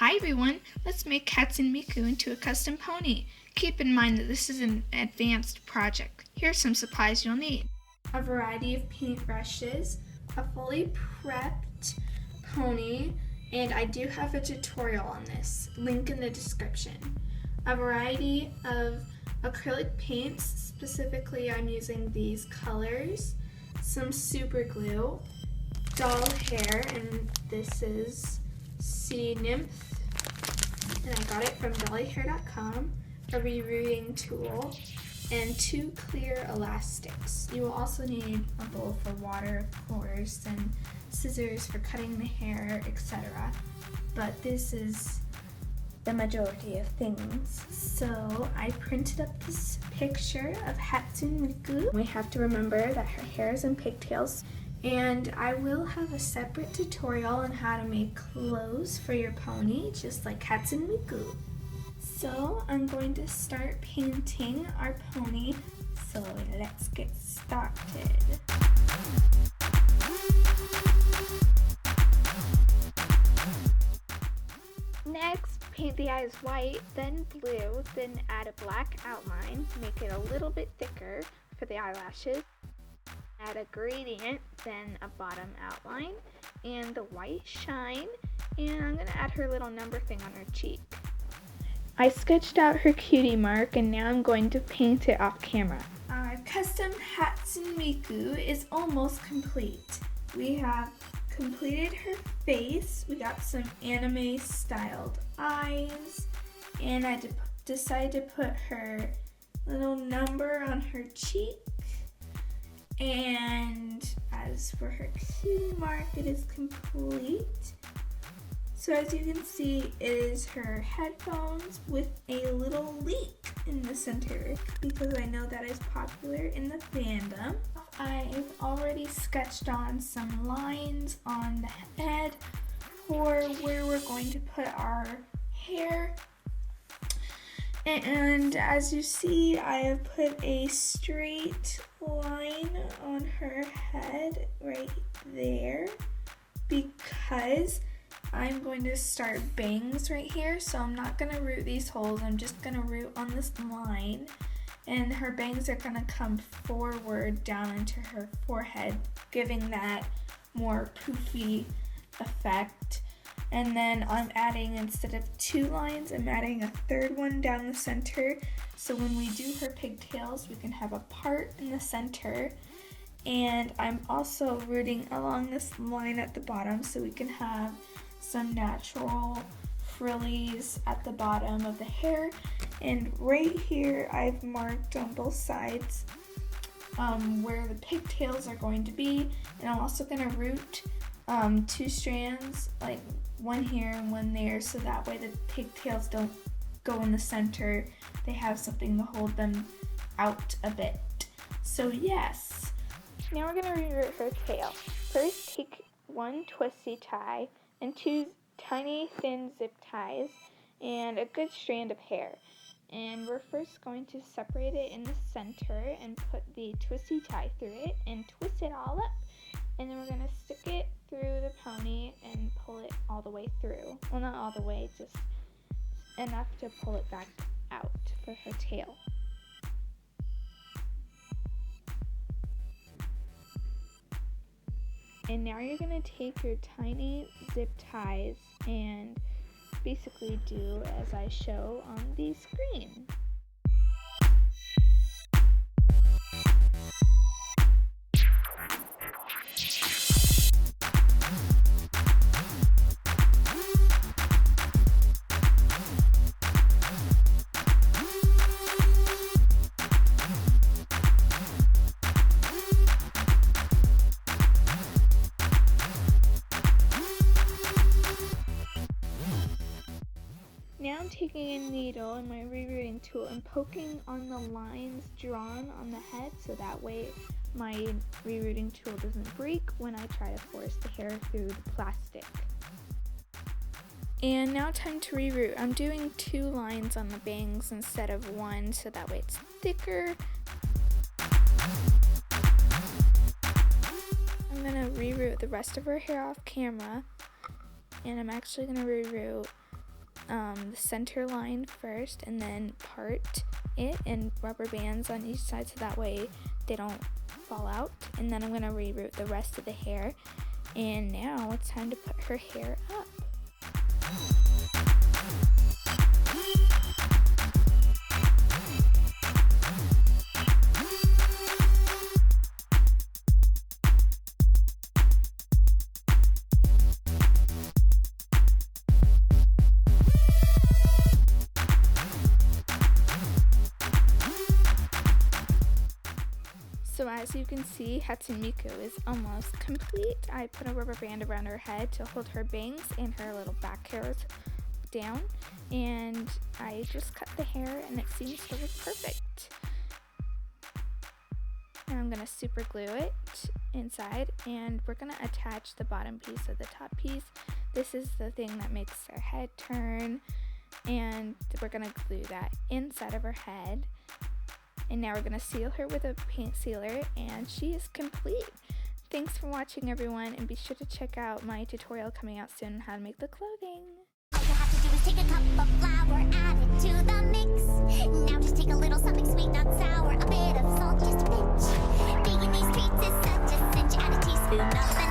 Hi everyone, let's make Hatsune Miku into a custom pony. Keep in mind that this is an advanced project. Here are some supplies you'll need. A variety of paintbrushes, a fully prepped pony, and I do have a tutorial on this, link in the description. A variety of acrylic paints, specifically I'm using these colors, some super glue, doll hair, and this is Sea Nymph, and I got it from dollyhair.com, a rerouting tool, and 2 clear elastics. You will also need a bowl for water, of course, and scissors for cutting the hair, etc. But this is the majority of things. So I printed up this picture of Hatsune Miku. We have to remember that her hair is in pigtails. And I will have a separate tutorial on how to make clothes for your pony, just like Hatsune Miku. So I'm going to start painting our pony, so let's get started. Next, paint the eyes white, then blue, then add a black outline, make it a little bit thicker for the eyelashes. Add a gradient, then a bottom outline, and the white shine, and I'm going to add her little number thing on her cheek. I sketched out her cutie mark, and now I'm going to paint it off camera. Our custom Hatsune Miku is almost complete. We have completed her face, we got some anime styled eyes, and I decided to put her little number on her cheek. And as for her cutie mark, it is complete. So as you can see, it is her headphones with a little leak in the center, because I know that is popular in the fandom. I've already sketched on some lines on the head for where we're going to put our hair. And as you see, I have put a straight line on her head right there because I'm going to start bangs right here. So I'm not going to root these holes, I'm just going to root on this line. And her bangs are going to come forward down into her forehead, giving that more poofy effect. And then I'm adding, instead of 2 lines, I'm adding a 3rd one down the center. So when we do her pigtails, we can have a part in the center. And I'm also rooting along this line at the bottom so we can have some natural frillies at the bottom of the hair. And right here, I've marked on both sides where the pigtails are going to be. And I'm also going to root 2 strands, like one here and one there, so that way the pigtails don't go in the center. They have something to hold them out a bit. So yes. Now we're going to reroot her tail. First, take 1 twisty tie and 2 tiny thin zip ties and a good strand of hair. And we're first going to separate it in the center and put the twisty tie through it and twist it all up. And then we're going to stick it through the pony and pull it all the way through. Well, not all the way, just enough to pull it back out for her tail. And now you're going to take your tiny zip ties and basically do as I show on the screen. Now I'm taking a needle and my rerouting tool and poking on the lines drawn on the head so that way my rerouting tool doesn't break when I try to force the hair through the plastic. And now time to reroot. I'm doing 2 lines on the bangs instead of 1 so that way it's thicker. I'm going to reroot the rest of her hair off camera, and I'm actually going to reroot the center line first and then part it and rubber bands on each side so that way they don't fall out. And then I'm going to reroot the rest of the hair. And now it's time to put her hair up. So as you can see, Hatsune Miku is almost complete. I put a rubber band around her head to hold her bangs and her little back hairs down. And I just cut the hair and it seems to look perfect. And I'm going to super glue it inside and we're going to attach the bottom piece of the top piece. This is the thing that makes her head turn. And we're going to glue that inside of her head. And now we're going to seal her with a paint sealer and she is complete. Thanks for watching everyone, and be sure to check out my tutorial coming out soon on how to make the clothing. All you have to do is take a cup of flour, add it to the mix. Now just take a little something sweet, not sour, a bit of salt, just a pinch. Baking these treats is such a cinch, add a teaspoon of vanilla.